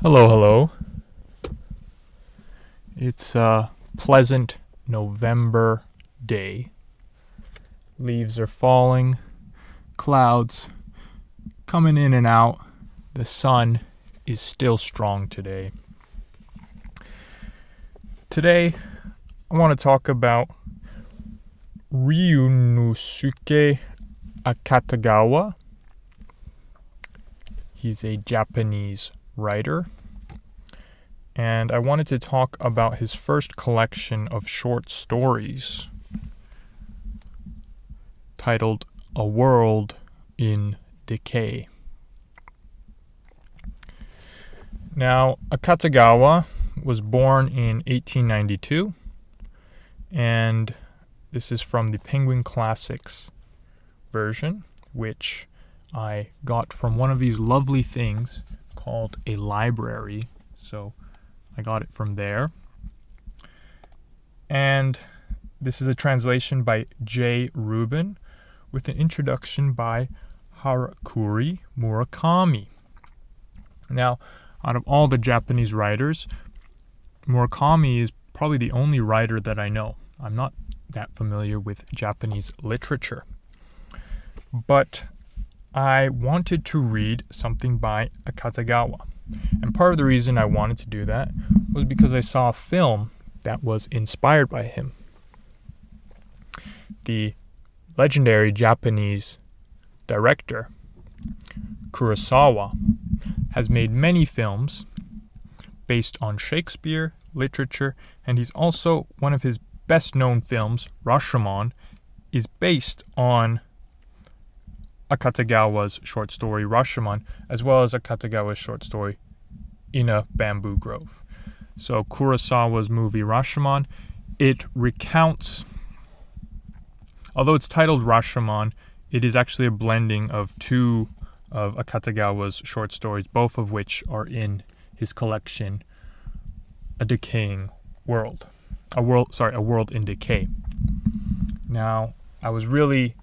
Hello, hello. It's a pleasant November day. Leaves are falling, clouds coming in and out. The sun is still strong today. Today, I want to talk about Ryūnosuke Akutagawa. He's a Japanese writer, and I wanted to talk about his first collection of short stories titled A World in Decay. Now, Akutagawa was born in 1892, and this is from the Penguin Classics version, which I got from one of these lovely things called a library. So I got it from there. And this is a translation by J. Rubin with an introduction by Harakuri Murakami. Now, out of all the Japanese writers, Murakami is probably the only writer that I know. I'm not that familiar with Japanese literature. But I wanted to read something by Akutagawa. And part of the reason I wanted to do that was because I saw a film that was inspired by him. The legendary Japanese director, Kurosawa, has made many films based on Shakespeare, literature, and he's also one of his best-known films, Rashomon, is based on Akutagawa's short story Rashomon, as well as Akutagawa's short story In a Bamboo Grove. So Kurosawa's movie Rashomon, it recounts, although it's titled Rashomon, it is actually a blending of two of Akutagawa's short stories, both of which are in his collection, A Decaying World. A World in Decay. Now, I was really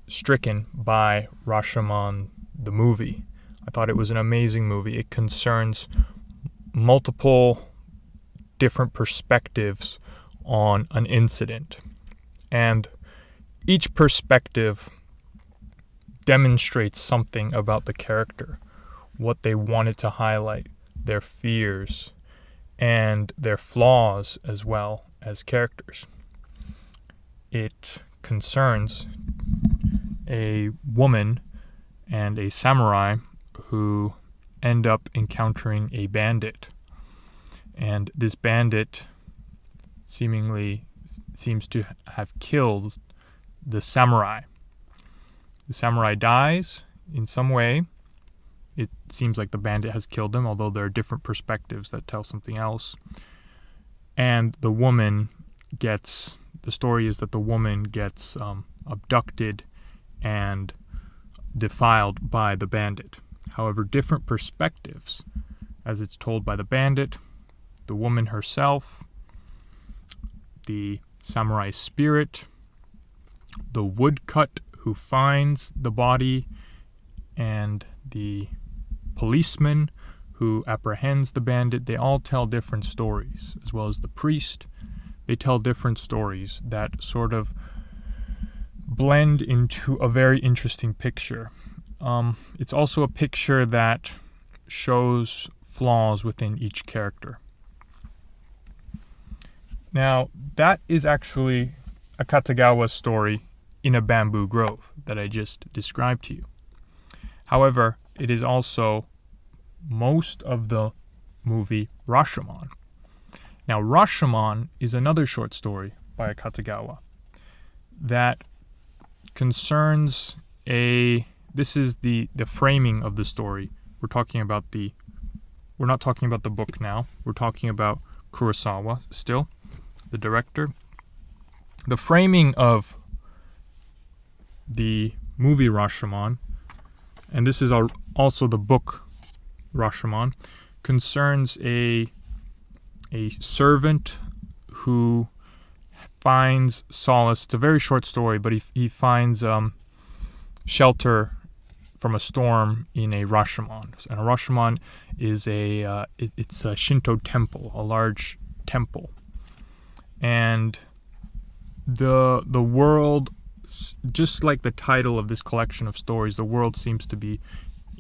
stricken by Rashomon, the movie. I thought it was an amazing movie. It concerns multiple different perspectives on an incident. And each perspective demonstrates something about the character, what they wanted to highlight, their fears, and their flaws as well as characters. It concerns a woman and a samurai who end up encountering a bandit. And this bandit seemingly seems to have killed the samurai. The samurai dies in some way. It seems like the bandit has killed him, although there are different perspectives that tell something else. And the story is that the woman gets abducted and defiled by the bandit. However, different perspectives, as it's told by the bandit, the woman herself, the samurai spirit, the woodcut who finds the body, and the policeman who apprehends the bandit, they all tell different stories, as well as the priest. They tell different stories that sort of blend into a very interesting picture. It's also a picture that shows flaws within each character. Now, that is actually Akutagawa's story In a Bamboo Grove that I just described to you. However, it is also most of the movie Rashomon. Now, Rashomon is another short story by Akutagawa that concerns this is the framing of the story. We're not talking about the book now. We're talking about Kurosawa still, the director. The framing of the movie Rashomon, and this is also the book Rashomon, concerns a servant who finds solace. It's a very short story, but he finds shelter from a storm in a Rashomon. And a Rashomon is it's a Shinto temple, a large temple. And the world, just like the title of this collection of stories, the world seems to be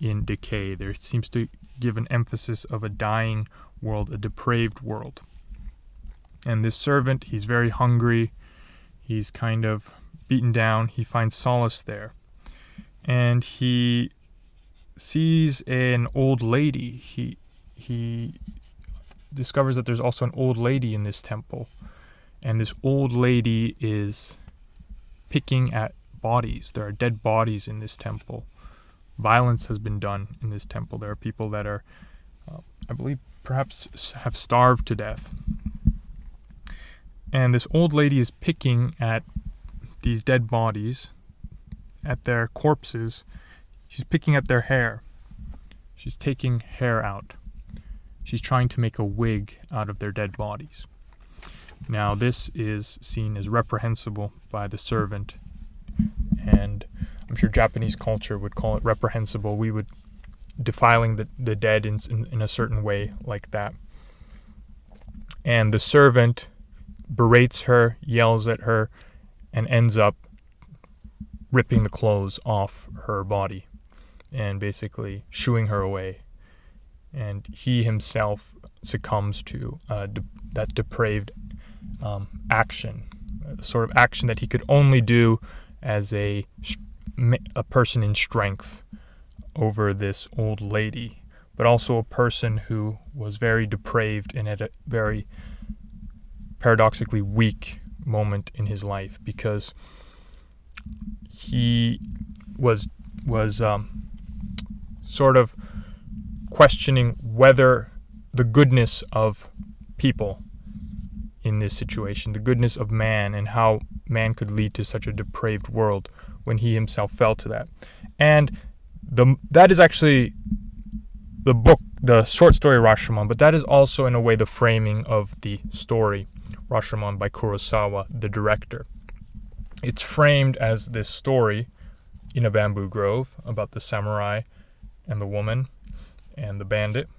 in decay. There seems to give an emphasis of a dying world, a depraved world. And this servant, he's very hungry. He's kind of beaten down. He finds solace there. And he sees an old lady. He discovers that there's also an old lady in this temple. And this old lady is picking at bodies. There are dead bodies in this temple. Violence has been done in this temple. There are people that are, I believe, perhaps have starved to death. And this old lady is picking at these dead bodies, at their corpses. She's picking at their hair. She's taking hair out. She's trying to make a wig out of their dead bodies. Now, this is seen as reprehensible by the servant, and I'm sure Japanese culture would call it reprehensible. We would defiling the dead in a certain way like that. And the servant berates her, yells at her, and ends up ripping the clothes off her body and basically shooing her away. And he himself succumbs to that depraved action, sort of action that he could only do as a person in strength over this old lady, but also a person who was very depraved and at a very paradoxically weak moment in his life, because he was sort of questioning whether the goodness of people in this situation, the goodness of man, and how man could lead to such a depraved world when he himself fell to that. And that is actually the book, the short story Rashomon, but that is also in a way the framing of the story Rashomon by Kurosawa, the director. It's framed as this story in a bamboo grove about the samurai and the woman and the bandit.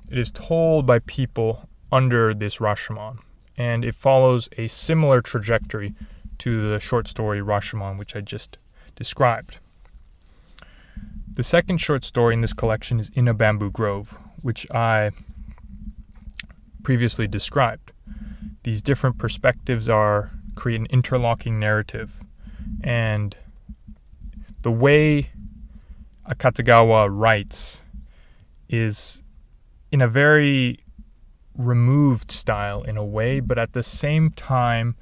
It is told by people under this Rashomon, and it follows a similar trajectory to the short story Rashomon, which I just described. The second short story in this collection is In a Bamboo Grove, which I previously described. These different perspectives create an interlocking narrative, and the way Akutagawa writes is in a very removed style in a way, but at the same time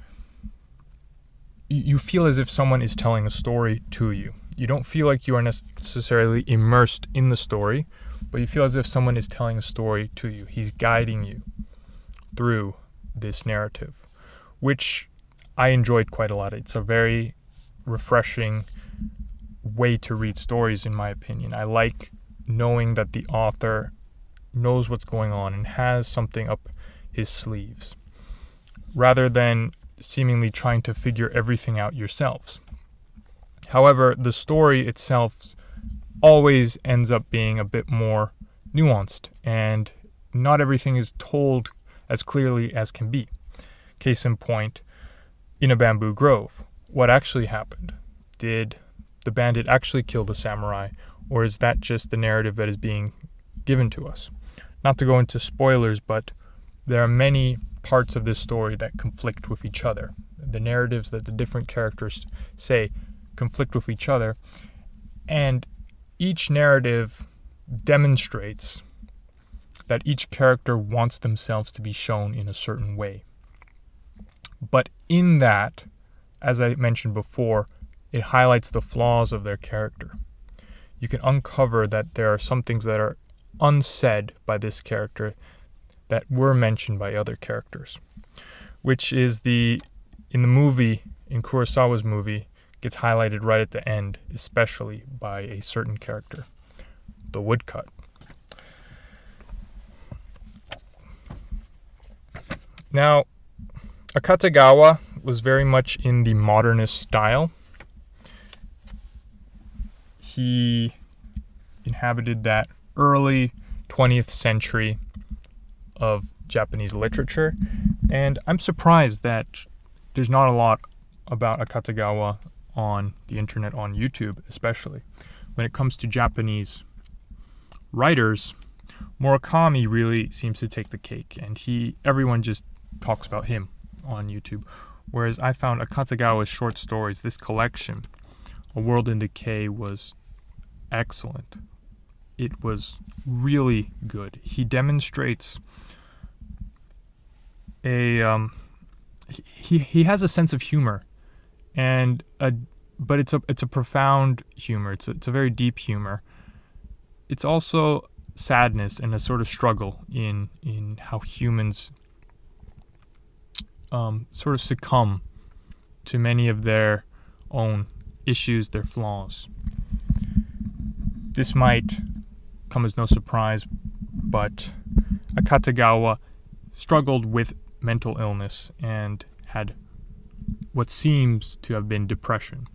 you feel as if someone is telling a story to you. You don't feel like you are necessarily immersed in the story, but you feel as if someone is telling a story to you. He's guiding you through this narrative, which I enjoyed quite a lot. It's a very refreshing way to read stories, in my opinion. I like knowing that the author knows what's going on and has something up his sleeves, rather than seemingly trying to figure everything out yourselves. However, the story itself always ends up being a bit more nuanced, and not everything is told as clearly as can be. Case in point, In a Bamboo Grove. What actually happened? Did the bandit actually kill the samurai, or is that just the narrative that is being given to us? Not to go into spoilers, but there are many parts of this story that conflict with each other. The narratives that the different characters say conflict with each other, and each narrative demonstrates that each character wants themselves to be shown in a certain way. But in that, as I mentioned before, it highlights the flaws of their character. You can uncover that there are some things that are unsaid by this character that were mentioned by other characters, which is in the movie, in Kurosawa's movie, gets highlighted right at the end, especially by a certain character, the woodcut. Now, Akutagawa was very much in the modernist style. he inhabited that early 20th century of Japanese literature, and I'm surprised that there's not a lot about Akutagawa on the internet, on YouTube especially. When it comes to Japanese writers, Murakami really seems to take the cake, and everyone just talks about him on YouTube. Whereas I found Akutagawa's short stories, this collection, A World in Decay, was excellent. It was really good. He demonstrates he has a sense of humor, but it's a profound humor. It's a very deep humor. It's also sadness and a sort of struggle in how humans sort of succumb to many of their own issues, their flaws. This might come as no surprise, but Akutagawa struggled with mental illness and had what seems to have been depression.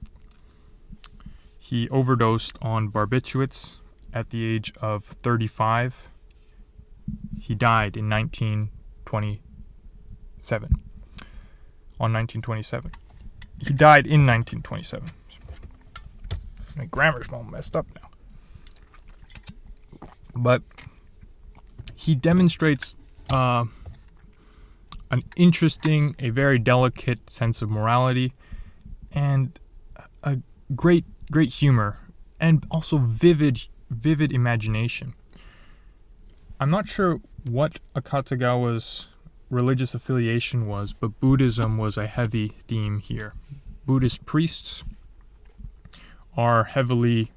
He overdosed on barbiturates at the age of 35. He died in 1927. On 1927. He died in 1927. My grammar's all messed up now. But he demonstrates an interesting, a very delicate sense of morality, and a great humor, and also vivid imagination. I'm not sure what Akutagawa's religious affiliation was, but Buddhism was a heavy theme here. Buddhist priests are heavily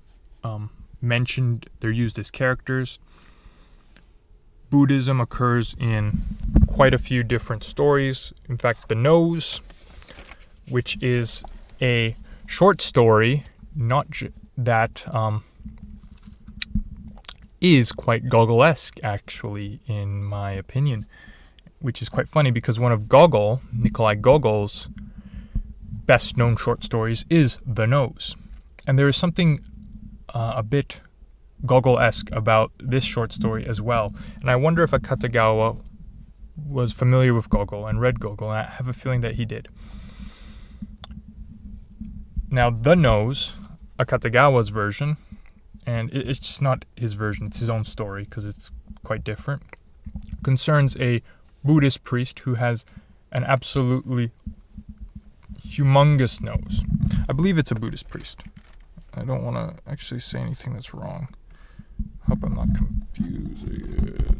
mentioned. They're used as characters. Buddhism occurs in quite a few different stories. In fact, The Nose, which is a short story, that is quite Gogol-esque, actually, in my opinion, which is quite funny because one of Nikolai Gogol's best-known short stories is The Nose. And there is something a bit Gogol-esque about this short story as well. And I wonder if Akutagawa was familiar with Gogol and read Gogol, and I have a feeling that he did. Now, The Nose, Akutagawa's version, and it's just not his version, it's his own story because it's quite different, concerns a Buddhist priest who has an absolutely humongous nose. I believe it's a Buddhist priest. I don't want to actually say anything that's wrong. Hope I'm not confusing it.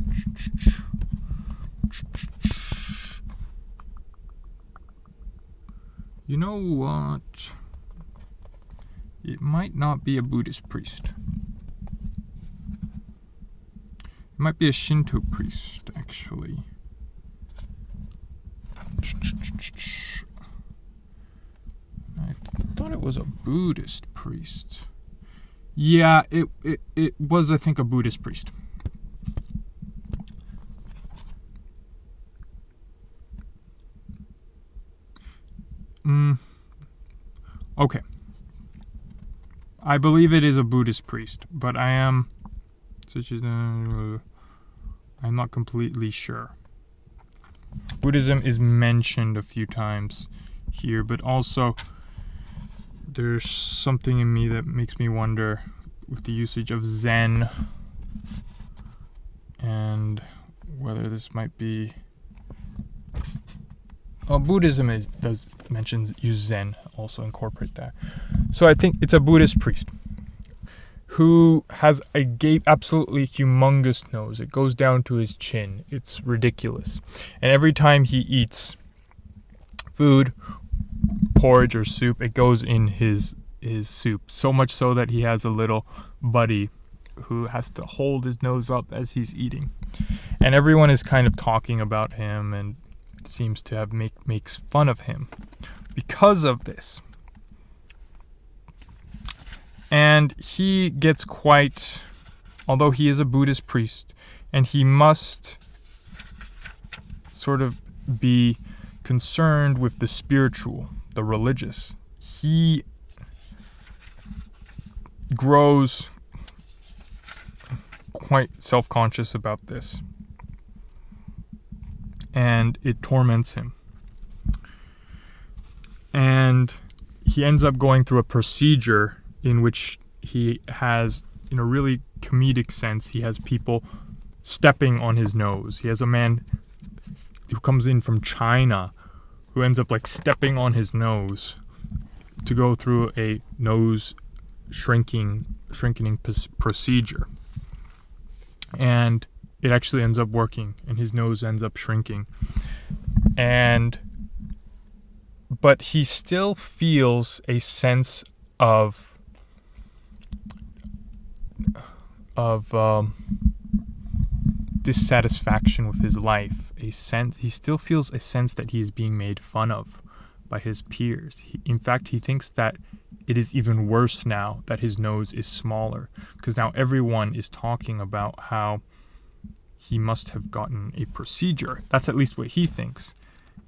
You know what? It might not be a Buddhist priest. It might be a Shinto priest, actually. I thought it was a Buddhist priest. Yeah, it was, I think, a Buddhist priest. Okay. I believe it is a Buddhist priest, but I'm not completely sure. Buddhism is mentioned a few times here, but also there's something in me that makes me wonder with the usage of Zen and whether this might be... Buddhism does use Zen, also incorporate that. So I think it's a Buddhist priest who has a absolutely humongous nose. It goes down to his chin. It's ridiculous. And every time he eats food, porridge or soup, it goes in his soup. So much so that he has a little buddy who has to hold his nose up as he's eating. And everyone is kind of talking about him and seems to have makes fun of him because of this. And he gets quite, although he is a Buddhist priest, and he must sort of be concerned with the spiritual, the religious, he grows quite self-conscious about this, and it torments him. And he ends up going through a procedure in which he has, in a really comedic sense, he has people stepping on his nose. He has a man who comes in from China who ends up like stepping on his nose to go through a nose shrinking procedure. And it actually ends up working, and his nose ends up shrinking. But he still feels a sense of dissatisfaction with his life. He still feels a sense that he is being made fun of by his peers. In fact, he thinks that it is even worse now that his nose is smaller, because now everyone is talking about how he must have gotten a procedure. That's at least what he thinks.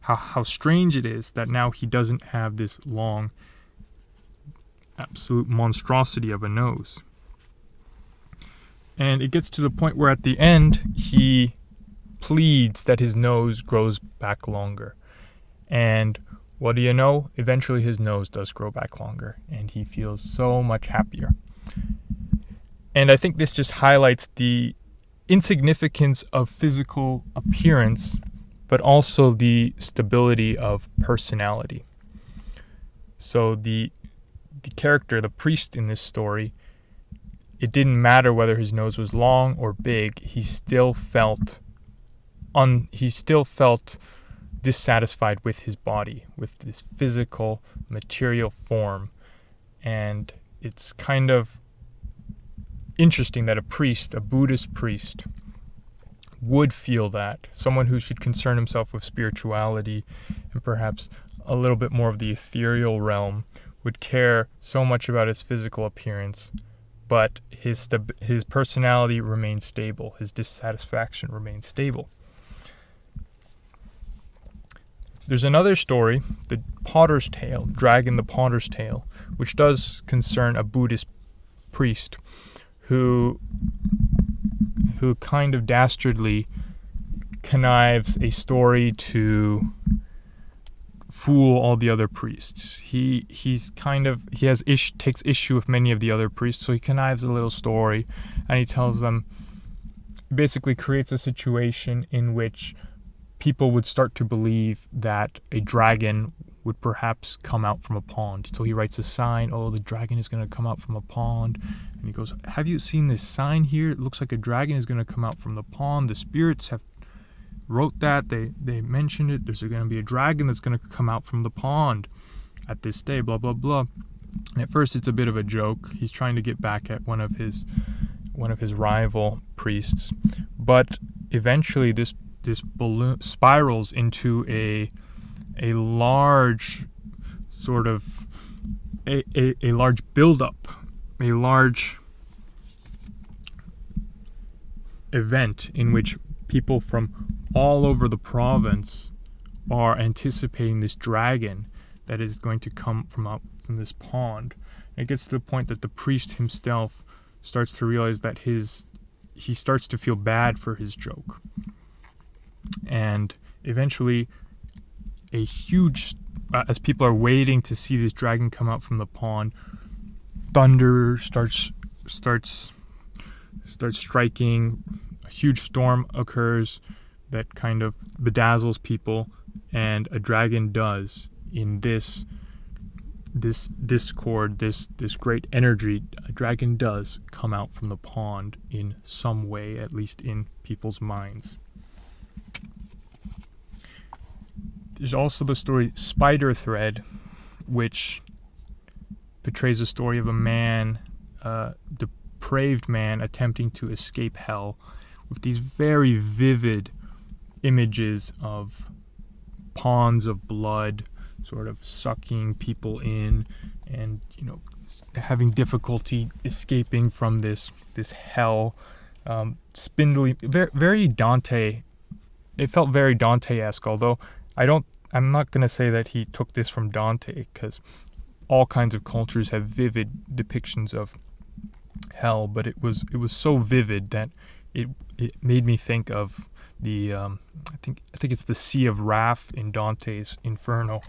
How strange it is that now he doesn't have this long, absolute monstrosity of a nose. And it gets to the point where at the end, he pleads that his nose grows back longer. And what do you know? Eventually his nose does grow back longer, and he feels so much happier. And I think this just highlights the insignificance of physical appearance, but also the stability of personality. So the character, the priest in this story, it didn't matter whether his nose was long or big, he still felt dissatisfied with his body, with this physical, material form. And it's kind of interesting that a Buddhist priest, would feel that. Someone who should concern himself with spirituality and perhaps a little bit more of the ethereal realm would care so much about his physical appearance, but his personality remains stable. His dissatisfaction remains stable. There's another story, the Potter's Tale, Dragon the Potter's Tale, which does concern a Buddhist priest who kind of dastardly connives a story to fool all the other priests. He takes issue with many of the other priests, so he connives a little story, and he tells them, basically creates a situation in which people would start to believe that a dragon would perhaps come out from a pond. So he writes a sign, the dragon is going to come out from a pond. And he goes, have you seen this sign here? It looks like a dragon is going to come out from the pond. The spirits have wrote that. They mentioned it. There's going to be a dragon that's going to come out from the pond at this day, blah, blah, blah. And at first it's a bit of a joke. He's trying to get back at one of his rival priests. But eventually this balloon spirals into a large sort of a large buildup, a large event in which people from all over the province are anticipating this dragon that is going to come from this pond. And it gets to the point that the priest himself starts to realize that he starts to feel bad for his joke. And eventually a huge, as people are waiting to see this dragon come out from the pond, thunder starts striking, a huge storm occurs that kind of bedazzles people, and a dragon does, in this discord, this great energy, a dragon does come out from the pond in some way, at least in people's minds. There's also the story Spider Thread, which portrays a story of a man, depraved man, attempting to escape hell, with these very vivid images of ponds of blood sort of sucking people in, and having difficulty escaping from this hell. Spindly, very Dante. It felt very Dante-esque, although I'm not going to say that he took this from Dante, because all kinds of cultures have vivid depictions of hell, but it was so vivid that it made me think of the I think it's the Sea of Wrath in Dante's Inferno,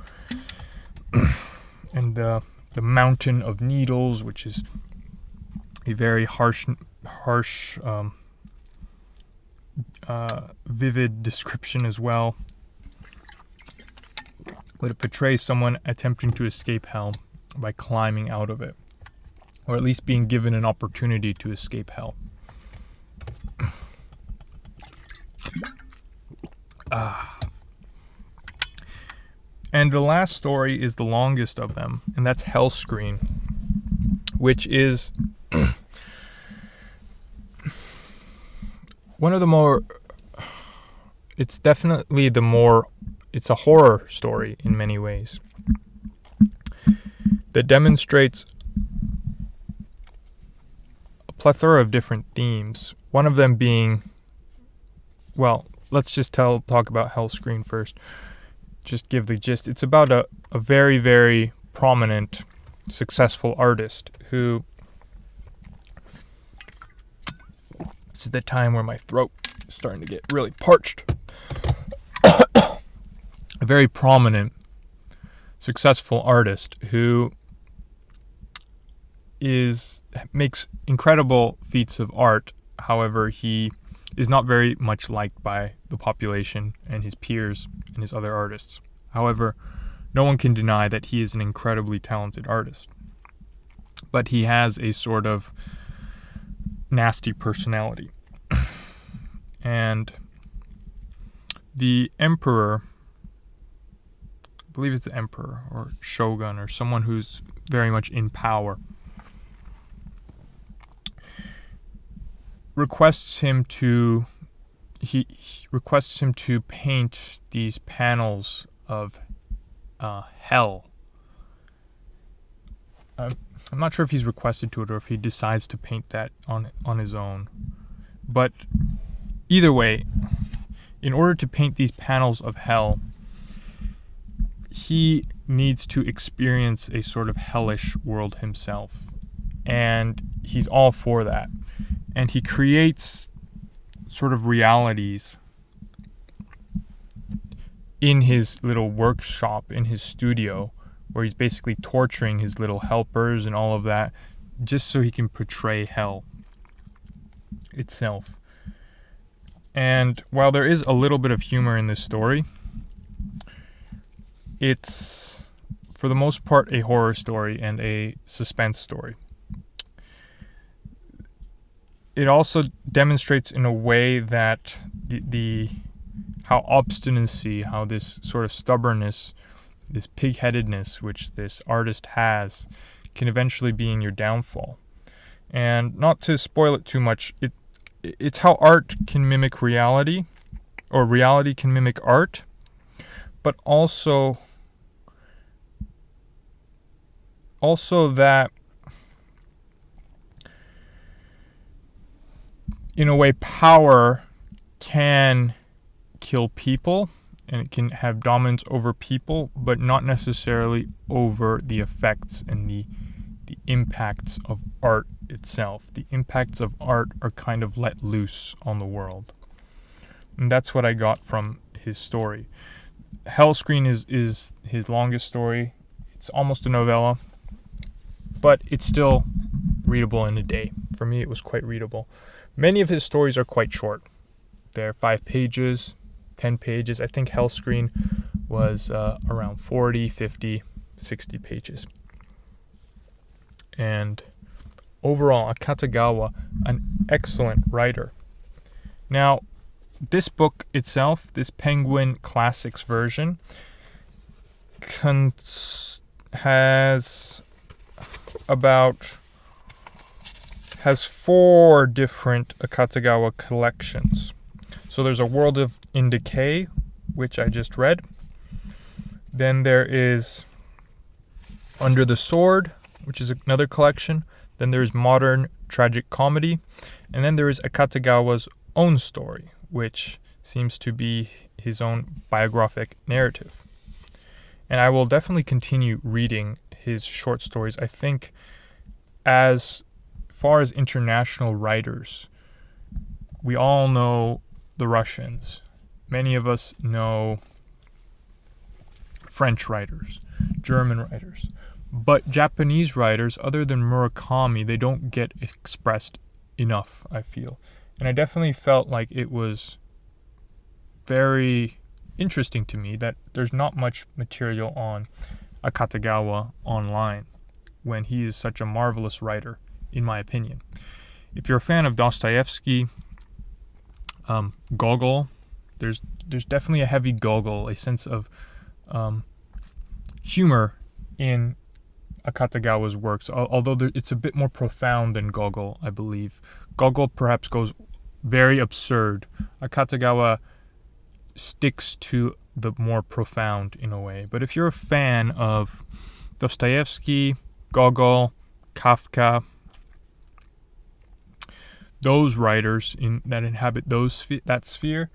and the Mountain of Needles, which is a very harsh, vivid description as well. But it portrays someone attempting to escape hell by climbing out of it, or at least being given an opportunity to escape hell. And the last story is the longest of them, and that's Hellscreen, which is one of the more... It's definitely it's a horror story in many ways that demonstrates a plethora of different themes. One of them being, well, let's just talk about Hellscreen first. Just give the gist. It's about a very, very prominent, successful artist who... This is the time where my throat is starting to get really parched. A very prominent, successful artist who makes incredible feats of art. However, he is not very much liked by the population and his peers and his other artists. However, no one can deny that he is an incredibly talented artist. But he has a sort of nasty personality. And the emperor, I believe it's the emperor or shogun or someone who's very much in power, requests him to paint these panels of hell. I'm not sure if he's requested to it or if he decides to paint that on his own. But either way, in order to paint these panels of hell, he needs to experience a sort of hellish world himself. And he's all for that. And he creates sort of realities in his little workshop, in his studio, where he's basically torturing his little helpers and all of that, just so he can portray hell itself. And while there is a little bit of humor in this story, it's, for the most part, a horror story and a suspense story. It also demonstrates in a way that how obstinacy, how this sort of stubbornness, this pig-headedness which this artist has, can eventually be in your downfall. And not to spoil it too much, it's how art can mimic reality, or reality can mimic art, but also that, in a way, power can kill people, and it can have dominance over people, but not necessarily over the effects and the impacts of art itself. The impacts of art are kind of let loose on the world. And that's what I got from his story. Hellscreen is his longest story. It's almost a novella, but it's still readable in a day. For me, it was quite readable. Many of his stories are quite short. They're 5 pages, 10 pages. I think Hellscreen was around 40, 50, 60 pages. And overall, Akutagawa, an excellent writer. Now, this book itself, this Penguin Classics version, has 4 different Akutagawa collections. So there's a World in Decay, which I just read. Then there is Under the Sword, which is another collection. Then there is Modern Tragic Comedy. And then there is Akutagawa's own story, which seems to be his own biographic narrative. And I will definitely continue reading his short stories. I think as far as international writers, we all know the Russians. Many of us know French writers, German writers. But Japanese writers, other than Murakami, they don't get expressed enough, I feel. And I definitely felt like it was very interesting to me that there's not much material on Akutagawa online when he is such a marvelous writer, in my opinion. If you're a fan of Dostoevsky, Gogol, there's definitely a heavy Gogol, a sense of humor in Akutagawa's works, although it's a bit more profound than Gogol, I believe. Gogol perhaps goes very absurd. Akutagawa sticks to the more profound in a way. But if you're a fan of Dostoevsky, Gogol, Kafka, those writers that inhabit that sphere,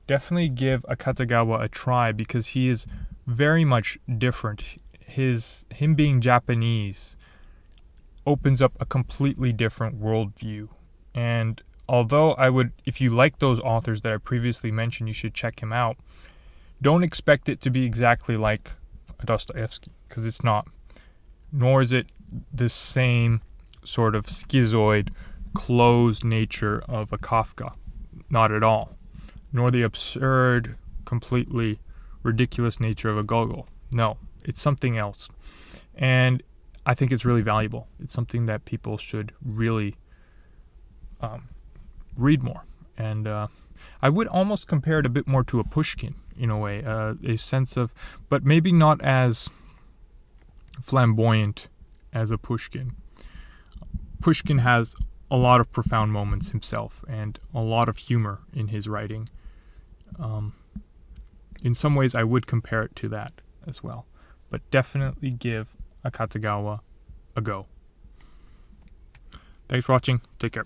definitely give Akutagawa a try, because he is very much different. Him being Japanese opens up a completely different worldview. And although if you like those authors that I previously mentioned, you should check him out, don't expect it to be exactly like Dostoevsky, because it's not. Nor is it the same sort of schizoid, closed nature of a Kafka. Not at all. Nor the absurd, completely ridiculous nature of a Gogol. No, it's something else. And I think it's really valuable. It's something that people should really read more. And I would almost compare it a bit more to a Pushkin in a way, a sense of, but maybe not as flamboyant as a Pushkin. Pushkin has a lot of profound moments himself and a lot of humor in his writing. In some ways, I would compare it to that as well. But definitely give Akutagawa a go. Thanks for watching. Take care.